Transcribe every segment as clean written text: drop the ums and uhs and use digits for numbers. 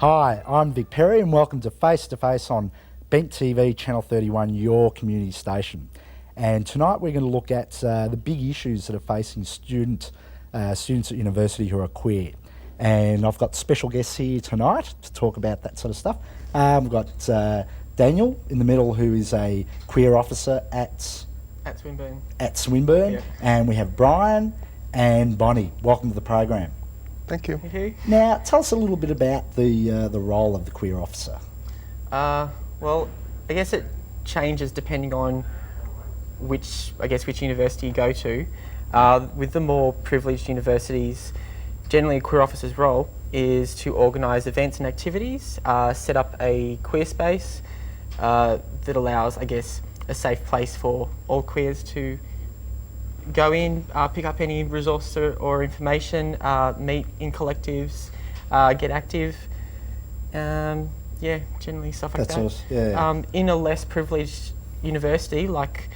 Hi, I'm Vic Perri and welcome to Face to Face on Bent TV Channel 31, your community station. And tonight we're going to look at the big issues that are facing students at university who are queer. And I've got special guests here tonight to talk about that sort of stuff. We've got Daniel in the middle, who is a queer officer at Swinburne. Yeah. And we have Brian and Bonnie. Welcome to the program. Thank you. Okay. Now, tell us a little bit about the role of the queer officer. Well, I guess it changes depending on which university you go to. With the more privileged universities, generally a queer officer's role is to organise events and activities, set up a queer space that allows, I guess, a safe place for all queers to go in, pick up any resource or information, meet in collectives, get active. Generally stuff like that. In a less privileged university, like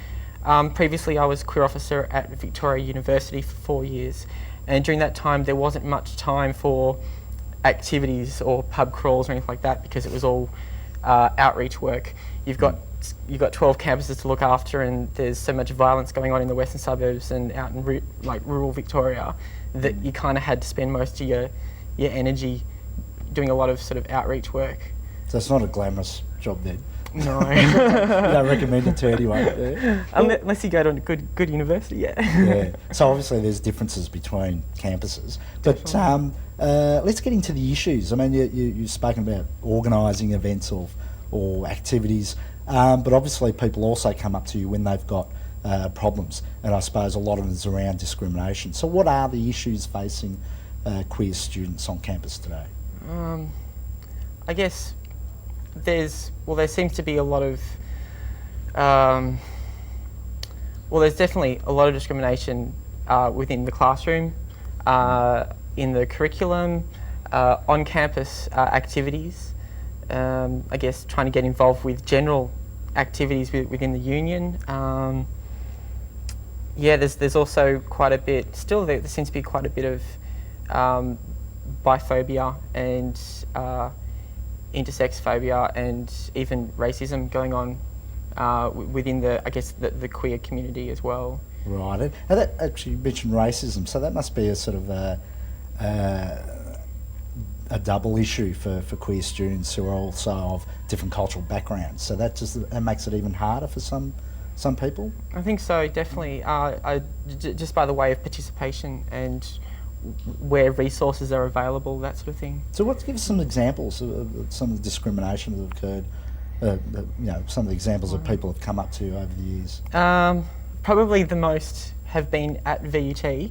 previously I was queer officer at Victoria University for 4 years, and during that time there wasn't much time for activities or pub crawls or anything like that because it was all outreach work. You've got 12 campuses to look after, and there's so much violence going on in the western suburbs and out in rural Victoria that you kind of had to spend most of your energy doing a lot of sort of outreach work. So it's not a glamorous job then? No. You don't recommend it to anyone? Yeah. Unless you go to a good university, Yeah. So obviously there's differences between campuses. But let's get into the issues. I mean, you've spoken about organising events or activities, but obviously people also come up to you when they've got problems, and I suppose a lot of it is around discrimination. So what are the issues facing queer students on campus today? I guess there seems to be a lot of there's definitely a lot of discrimination within the classroom, in the curriculum, on campus activities. I guess trying to get involved with general activities within the union. There's also quite a bit, still there seems to be quite a bit of biphobia and intersex phobia and even racism going on within the queer community as well. Right, and that actually, you mentioned racism, so that must be a sort of a double issue for queer students who are also of different cultural backgrounds. So that makes it even harder for some people? I think so, definitely. Just by the way of participation and where resources are available, that sort of thing. So give us some examples of some of the discrimination that have occurred, some of the examples that people have come up to you over the years. Probably the most have been at VUT,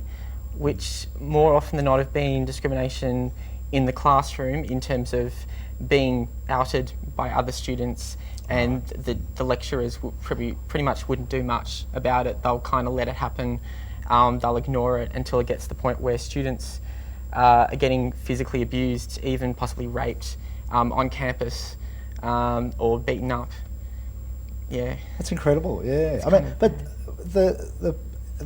which more often than not have been discrimination in the classroom in terms of being outed by other students, and the lecturers pretty much wouldn't do much about it. They'll kind of let it happen. They'll ignore it until it gets to the point where students are getting physically abused, even possibly raped on campus, or beaten up. Yeah. That's incredible, yeah. I mean, but the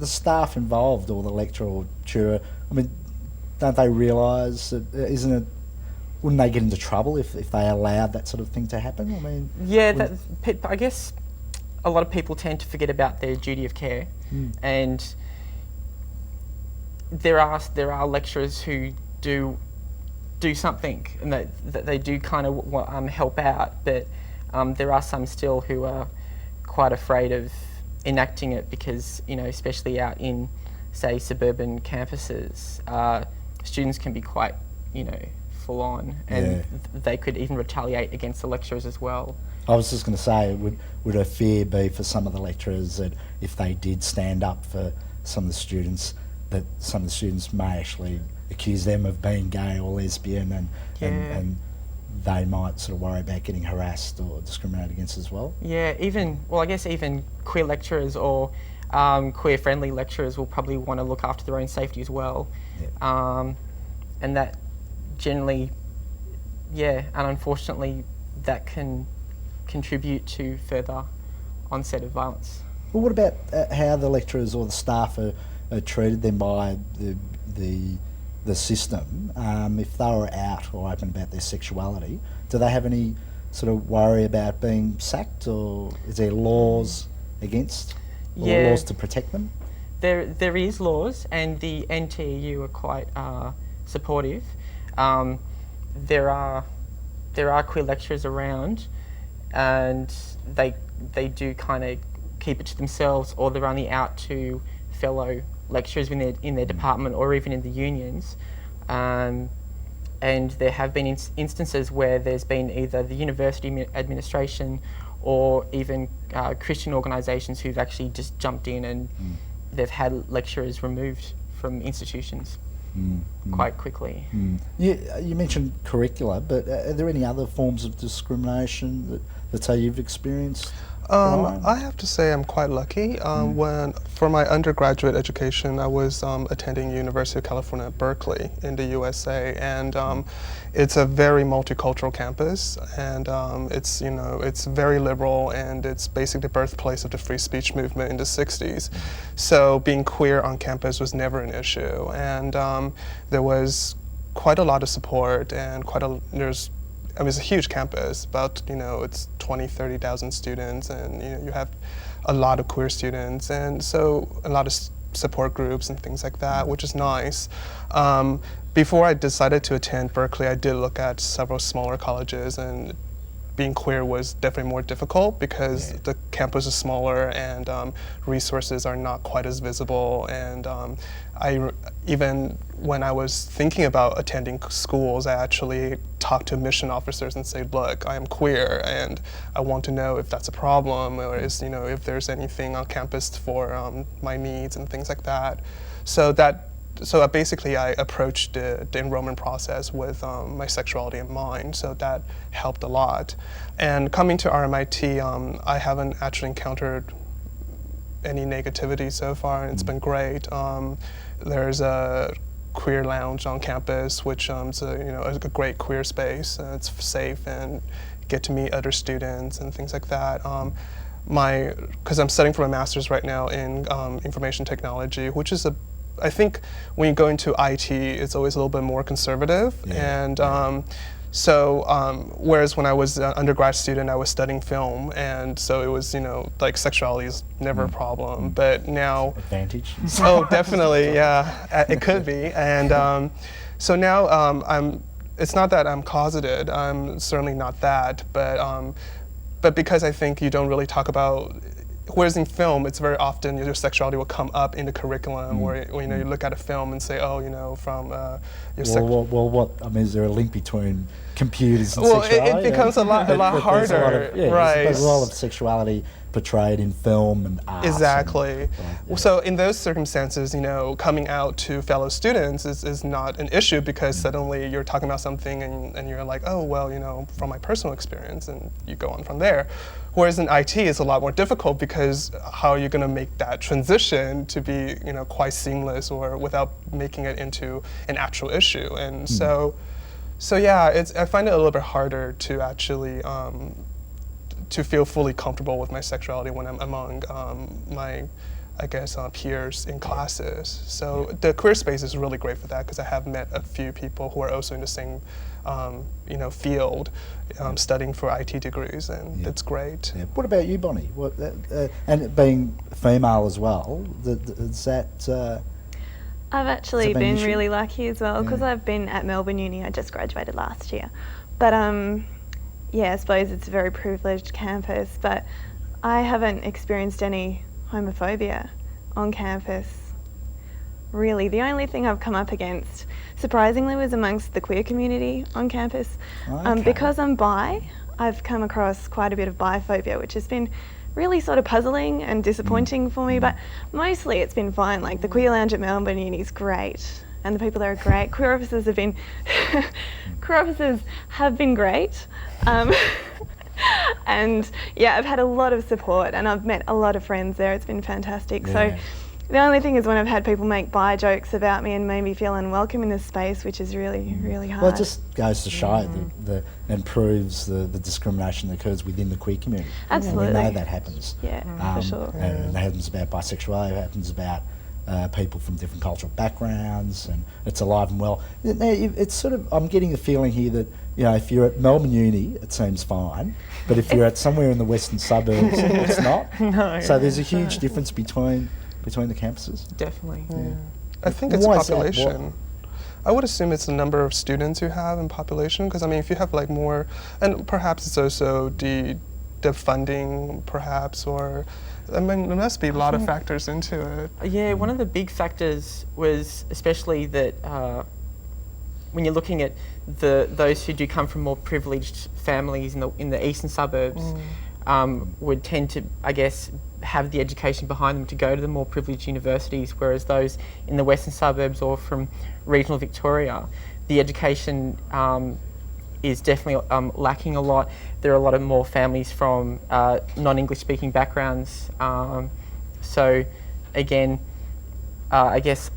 staff involved, or the lecturer or tutor, I mean, don't they realise that, wouldn't they get into trouble if they allowed that sort of thing to happen? I mean, yeah, I guess a lot of people tend to forget about their duty of care, and there are lecturers who do something, and that they do kind of help out, but there are some still who are quite afraid of enacting it because, especially out in, say, suburban campuses, students can be quite, full on, and they could even retaliate against the lecturers as well. I was just going to say, would a fear be for some of the lecturers that if they did stand up for some of the students, that some of the students may actually accuse them of being gay or lesbian, and they might sort of worry about getting harassed or discriminated against as well? Yeah, I guess even queer lecturers or queer-friendly lecturers will probably want to look after their own safety as well. And that generally, and unfortunately, that can contribute to further onset of violence. Well, what about how the lecturers or the staff are treated then by the system? If they were out or open about their sexuality, do they have any sort of worry about being sacked, or is there laws against, or laws to protect them? There is laws, and the NTEU are quite supportive. There are queer lecturers around, and they do kind of keep it to themselves, or they're only out to fellow lecturers in their department or even in the unions. And there have been instances where there's been either the university administration or even Christian organisations who've actually just jumped in and they've had lecturers removed from institutions quite quickly. You mentioned curricula, but are there any other forms of discrimination that you've experienced? I have to say I'm quite lucky. For my undergraduate education, I was attending University of California at Berkeley in the USA, and it's a very multicultural campus, and it's very liberal, and it's basically the birthplace of the free speech movement in the 60s. So being queer on campus was never an issue, and there was quite a lot of support, and it's a huge campus, about, it's 30,000 students, and you have a lot of queer students, and so a lot of support groups and things like that, which is nice. Before I decided to attend Berkeley, I did look at several smaller colleges, and being queer was definitely more difficult because the campus is smaller and resources are not quite as visible. And even when I was thinking about attending schools, I actually talked to mission officers and say, look, I am queer and I want to know if that's a problem, or if there's anything on campus for my needs and things like that. So basically I approached the enrollment process with my sexuality in mind, so that helped a lot. And coming to RMIT, I haven't actually encountered any negativity so far, and it's been great. There's a queer lounge on campus, which is a great queer space. It's safe and get to meet other students and things like that. Because I'm studying for my master's right now in information technology, which is I think when you go into IT, it's always a little bit more conservative. Whereas when I was an undergrad student, I was studying film, and so it was, sexuality is never a problem. But now... Advantage? Oh, definitely, yeah, it could be. And so now it's not that I'm closeted, I'm certainly not that, but because I think you don't really talk about... Whereas in film, it's very often your sexuality will come up in the curriculum, where you look at a film and say, from your is there a link between computers and sexuality? Well, it becomes a lot harder, right? There's a role of sexuality portrayed in film and art. Exactly. So in those circumstances, coming out to fellow students is not an issue, because suddenly you're talking about something and you're like, oh, well, from my personal experience, and you go on from there. Whereas in IT, it's a lot more difficult, because how are you going to make that transition to be, quite seamless, or without making it into an actual issue? And so yeah, I find it a little bit harder to actually to feel fully comfortable with my sexuality when I'm among my, peers in classes. So the queer space is really great for that, because I have met a few people who are also in the same field, studying for IT degrees, and it's great. Yeah. What about you, Bonnie? And being female as well, is that... I've actually been really lucky as well, because I've been at Melbourne Uni. I just graduated last year. But I suppose it's a very privileged campus, but I haven't experienced any homophobia on campus. Really, the only thing I've come up against, surprisingly, was amongst the queer community on campus. Okay. Because I'm bi, I've come across quite a bit of biphobia, which has been really sort of puzzling and disappointing for me, but mostly it's been fine. Like, the Queer Lounge at Melbourne Uni is great, and the people there are great. Queer officers have been great. And yeah, I've had a lot of support and I've met a lot of friends there. It's been fantastic. Yeah. So the only thing is when I've had people make bi jokes about me and made me feel unwelcome in this space, which is really, really hard. Well, it just goes to show and proves the discrimination that occurs within the queer community. Absolutely. And we know that happens. Yeah, for sure. And it happens about bisexuality, it happens about people from different cultural backgrounds, and it's alive and well. It's sort of, I'm getting the feeling here that, you know, if you're at Melbourne Uni, it seems fine, but if you're at somewhere in the western suburbs, it's not. No. So there's a huge difference between the campuses. Definitely. Yeah. I think it's Why is that? population. I would assume it's the number of students you have in population, because I mean, if you have like more, and perhaps it's also the funding, perhaps, or I mean, there must be a lot of factors into it. Yeah, one of the big factors was especially that when you're looking at those who do come from more privileged families in the eastern suburbs, would tend to, I guess, have the education behind them to go to the more privileged universities, whereas those in the western suburbs or from regional Victoria, the education is definitely lacking a lot. There are a lot of more families from non-English speaking backgrounds. So again, I guess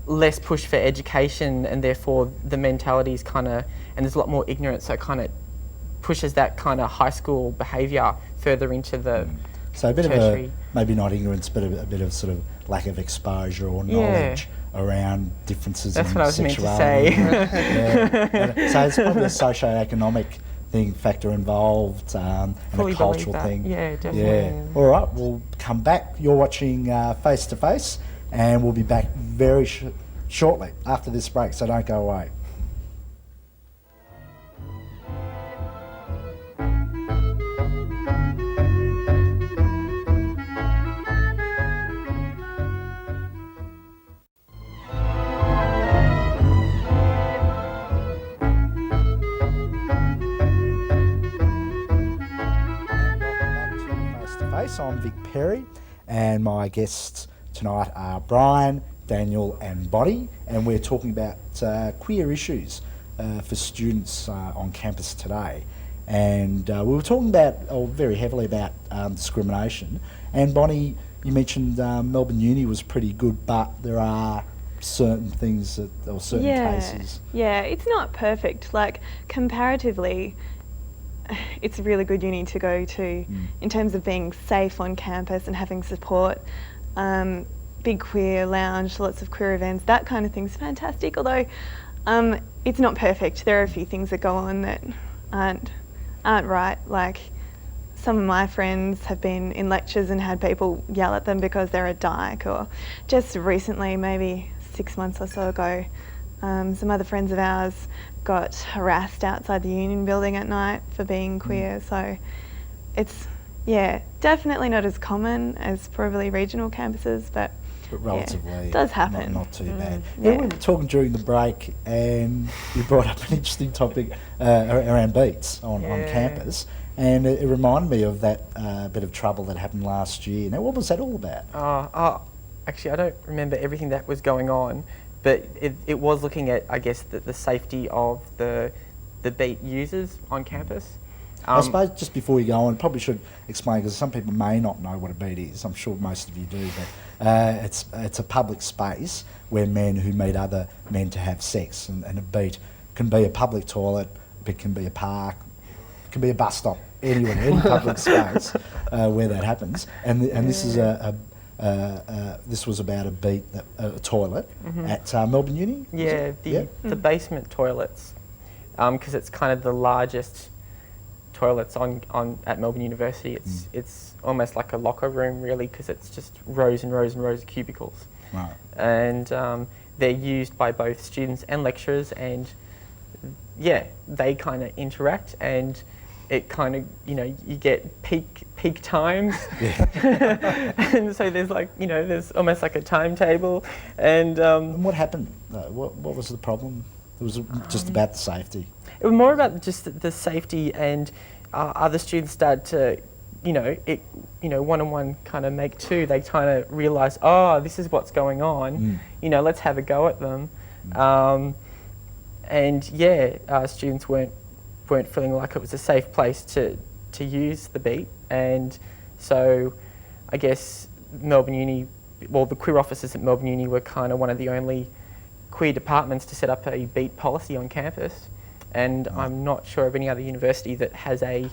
less push for education, and therefore the mentality is kind of, and there's a lot more ignorance, so it kind of pushes that kind of high school behaviour further into the So a bit tertiary. of maybe not ignorance, but a bit of sort of lack of exposure or knowledge around differences That's in what I was meant to sexuality. say. So it's probably a socio-economic factor involved, and Fully a believe cultural that. thing. Yeah, definitely. Yeah. All right, we'll come back. You're watching Face to Face, and we'll be back very shortly after this break, so don't go away. I'm Vic Perri, and my guests tonight are Brian, Daniel and Bonnie, and we're talking about queer issues for students on campus today. And we were talking about, very heavily about discrimination, and Bonnie, you mentioned Melbourne Uni was pretty good, but there are certain things or certain cases. Yeah, it's not perfect. Like, comparatively, it's a really good uni to go to in terms of being safe on campus and having support. Big queer lounge, lots of queer events, that kind of thing's fantastic, although it's not perfect. There are a few things that go on that aren't right. Like, some of my friends have been in lectures and had people yell at them because they're a dyke, or just recently, maybe 6 months or so ago, some other friends of ours got harassed outside the union building at night for being queer. So it's, definitely not as common as probably regional campuses, but relatively, it does happen. Not too bad. We were talking during the break, and you brought up an interesting topic around beats on campus, and it reminded me of that bit of trouble that happened last year. Now, what was that all about? Actually, I don't remember everything that was going on, but it was looking at, I guess, the safety of the beat users on campus. I suppose just before we go on, probably should explain, because some people may not know what a beat is. I'm sure most of you do, but it's a public space where men who meet other men to have sex, and a beat can be a public toilet, it can be a park, it can be a bus stop, anywhere, any public space where that happens. And this is this was about a beat, a toilet at Melbourne Uni? Yeah, the basement toilets, because it's kind of the largest toilets at Melbourne University. It's almost like a locker room, really, because it's just rows and rows and rows of cubicles. Right. And they're used by both students and lecturers, and they kind of interact, and it kind of, you get peak peak times. And so there's like, you know, there's almost like a timetable. And And what happened? What was the problem? It was just about the safety. it was more about just the safety, and other students started to, one-on-one kind of make two. They kind of realise, oh, this is what's going on. Let's have a go at them. Students weren't feeling like it was a safe place to use the beat, and so I guess Melbourne Uni, the queer officers at Melbourne Uni were kind of one of the only queer departments to set up a beat policy on campus, and I'm not sure of any other university that has a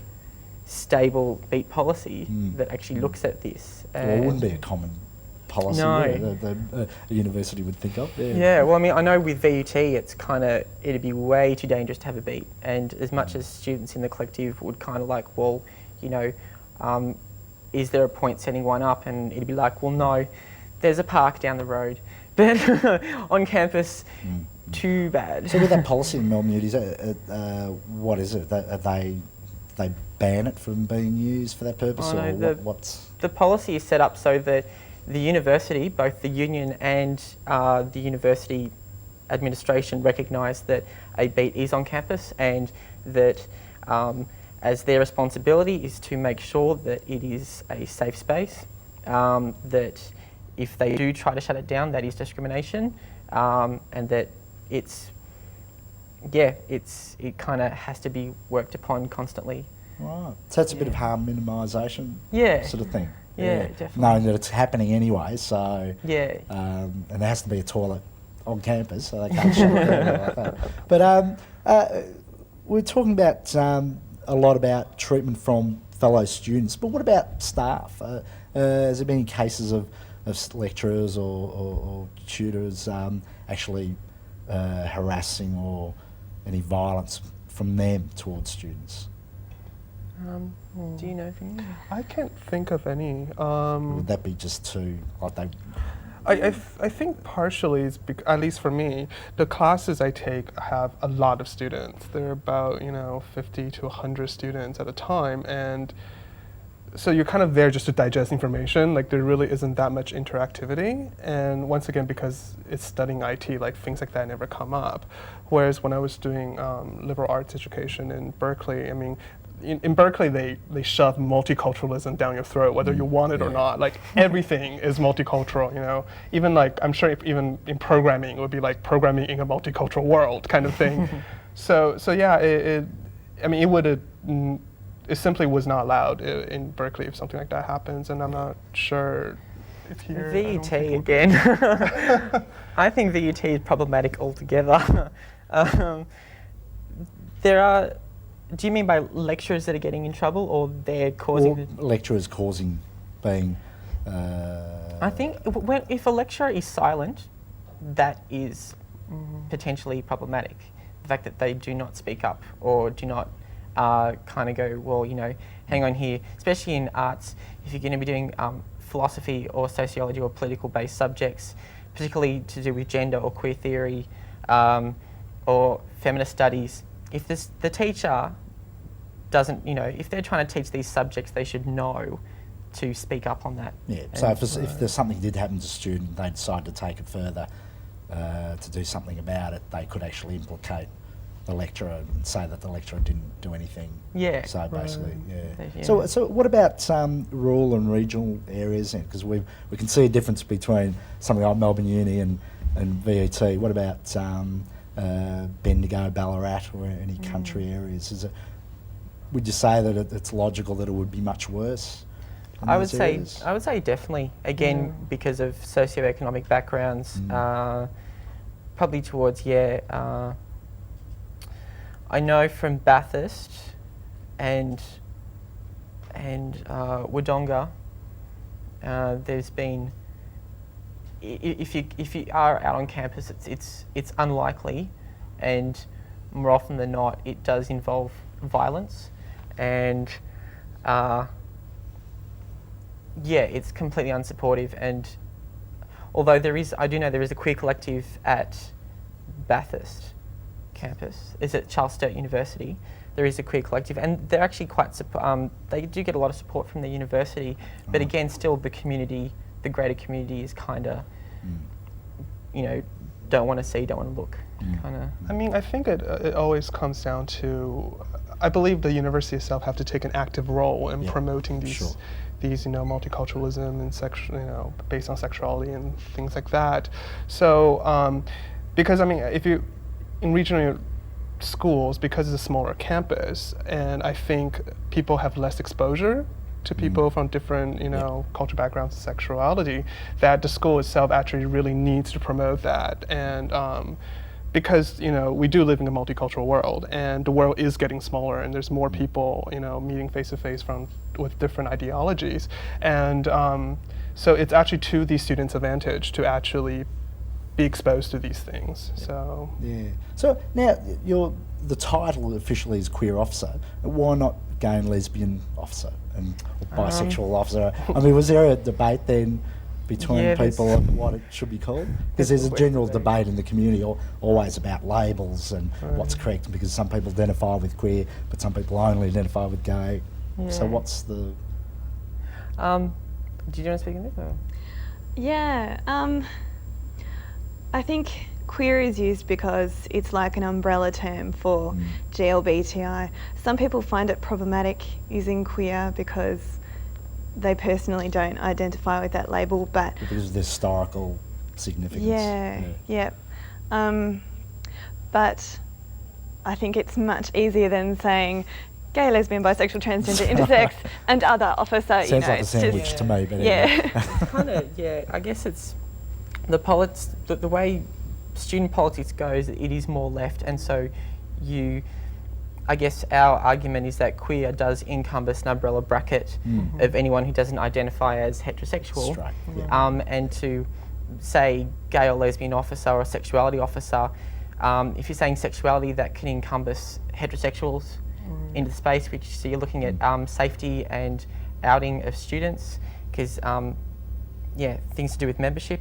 stable beat policy that actually looks at this. Well, it wouldn't be a common policy that a university would think of. Yeah, well, I mean, I know with VUT it'd be way too dangerous to have a beat, and as much as students in the collective would kind of like, well, is there a point setting one up? And it'd be like, well, no, there's a park down the road. But on campus, too bad. So with that policy in Melbourne Uni, what is it? They ban it from being used for that purpose, what's the policy is set up so that the university, both the union and the university administration, recognise that a beat is on campus, and that as their responsibility is to make sure that it is a safe space, that if they do try to shut it down, that is discrimination, and that it kind of has to be worked upon constantly. Right. So that's a bit of harm minimisation sort of thing. Yeah, definitely. Knowing that it's happening anyway, so... Yeah. And there has to be a toilet on campus, so they can't shut it down like that. But we're talking about a lot about treatment from fellow students, but what about staff? Has there been any cases of lecturers or tutors actually harassing or any violence from them towards students? Do you know of any? I can't think of any. Would that be just too like they? I think partially, at least for me, the classes I take have a lot of students. They're about 50 to 100 students at a time, and so you're kind of there just to digest information. Like there really isn't that much interactivity, and once again, because it's studying IT, like things like that never come up. Whereas when I was doing liberal arts education in Berkeley, I mean, in Berkeley they shove multiculturalism down your throat, whether you want it or not. Like everything is multicultural, Even like, I'm sure even in programming, it would be like programming in a multicultural world kind of thing. So yeah, it simply was not allowed in Berkeley if something like that happens, and I'm not sure if here... VUT again. I think VUT is problematic altogether. Do you mean by lecturers that are getting in trouble, or they're causing... Or lecturers causing being... I think if a lecturer is silent, that is potentially problematic. The fact that they do not speak up or do not kind of go, well, hang on here, especially in arts, if you're going to be doing philosophy or sociology or political-based subjects, particularly to do with gender or queer theory or feminist studies, if the teacher doesn't, if they're trying to teach these subjects, they should know to speak up on that. Yeah, so if there's something did happen to a student, they decide to take it further, to do something about it, they could actually implicate the lecturer and say that the lecturer didn't do anything. Yeah. So basically, yeah. So what about rural and regional areas then? Because we can see a difference between something like Melbourne Uni and VUT. What about Bendigo, Ballarat, or any country areas? Would you say that it's logical that it would be much worse? I would say definitely. Again, because of socioeconomic backgrounds, probably towards I know from Bathurst and Wodonga, there's been. If you are out on campus, it's unlikely, and more often than not, it does involve violence, and it's completely unsupportive. And although I do know there is a queer collective at Bathurst campus. It's at Charles Sturt University, there is a queer collective, and they're actually quite they do get a lot of support from the university, but again, still the community, the greater community is kind of, you know, don't want to see, don't want to look, kind of. I mean, I think it always comes down to, I believe the university itself have to take an active role in promoting these, you know, multiculturalism and you know, based on sexuality and things like that. So, because I mean, if you, in regional schools, because it's a smaller campus, and I think people have less exposure to people from different, you know, cultural backgrounds and sexuality, that the school itself actually really needs to promote that. And because, you know, we do live in a multicultural world, and the world is getting smaller, and there's more people, you know, meeting face to face with different ideologies. And so it's actually to these students' advantage to actually be exposed to these things. So So now the title officially is queer officer. Why not gay and lesbian officer and or bisexual officer? I mean, was there a debate then between people on what it should be called? Because there's a general debate in the community always about labels and what's correct, because some people identify with queer, but some people only identify with gay. So what's the... Do you want to speak in this? Or? Yeah, I think queer is used because it's like an umbrella term for GLBTI. Some people find it problematic using queer because they personally don't identify with that label, but... Because of the historical significance. But I think it's much easier than saying gay, lesbian, bisexual, transgender, intersex, and other officer. Sounds you know, like a it's sandwich just, to me, but It's kind of, I guess it's the way student politics goes, it is more left, and so I guess our argument is that queer does encompass an umbrella bracket of anyone who doesn't identify as heterosexual. Straight, And to say gay or lesbian officer or sexuality officer, if you're saying sexuality, that can encompass heterosexuals into the space, which so you're looking at safety and outing of students, because things to do with membership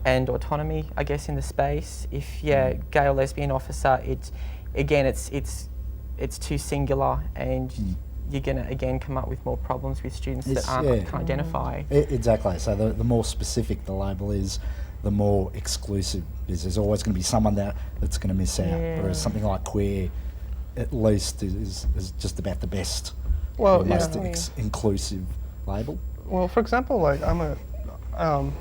and autonomy, I guess, in the space. If gay or lesbian officer, it's too singular, and you're gonna again come up with more problems with students that can't identify. Exactly. So the more specific the label is, the more exclusive it is. There's always going to be someone that's going to miss out. Whereas something like queer, at least, is just about the best, most inclusive label. Well, for example, like I'm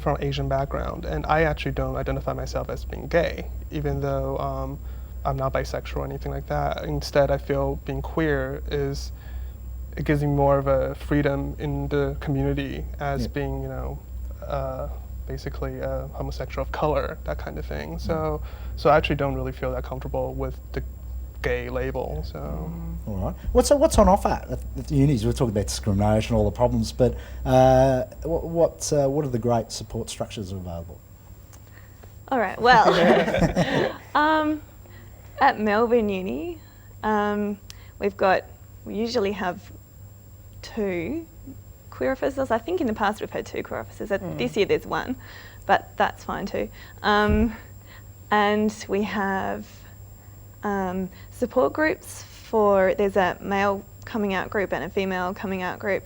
from Asian background, and I actually don't identify myself as being gay, even though I'm not bisexual or anything like that. Instead, I feel being queer it gives me more of a freedom in the community as being, you know, basically a homosexual of color, that kind of thing. So I actually don't really feel that comfortable with the gay label. So. All right. What's on offer at the unis? We're talking about discrimination, all the problems, but what are the great support structures available? All right. Well, at Melbourne Uni, we usually have 2 queer officers. I think in the past we've had 2 queer officers. This year there's 1, but that's fine too. And we have support groups there's a male coming out group and a female coming out group.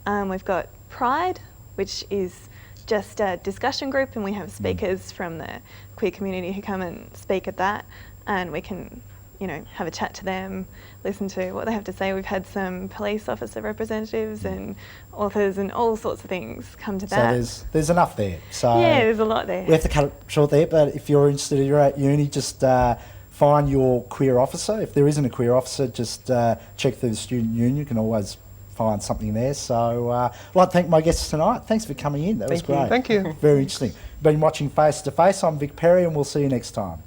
We've got Pride, which is just a discussion group, and we have speakers from the queer community who come and speak at that, and we can, you know, have a chat to them, listen to what they have to say. We've had some police officer representatives and authors and all sorts of things come to that. So there's enough there. So there's a lot there. We have to cut it short there, but if you're interested, you're at uni, just find your queer officer. If there isn't a queer officer, just check through the student union. You can always find something there. So I'd like to thank my guests tonight. Thanks for coming in. That was great. Thank you. Very interesting. Been watching Face to Face. I'm Vic Perri, and we'll see you next time.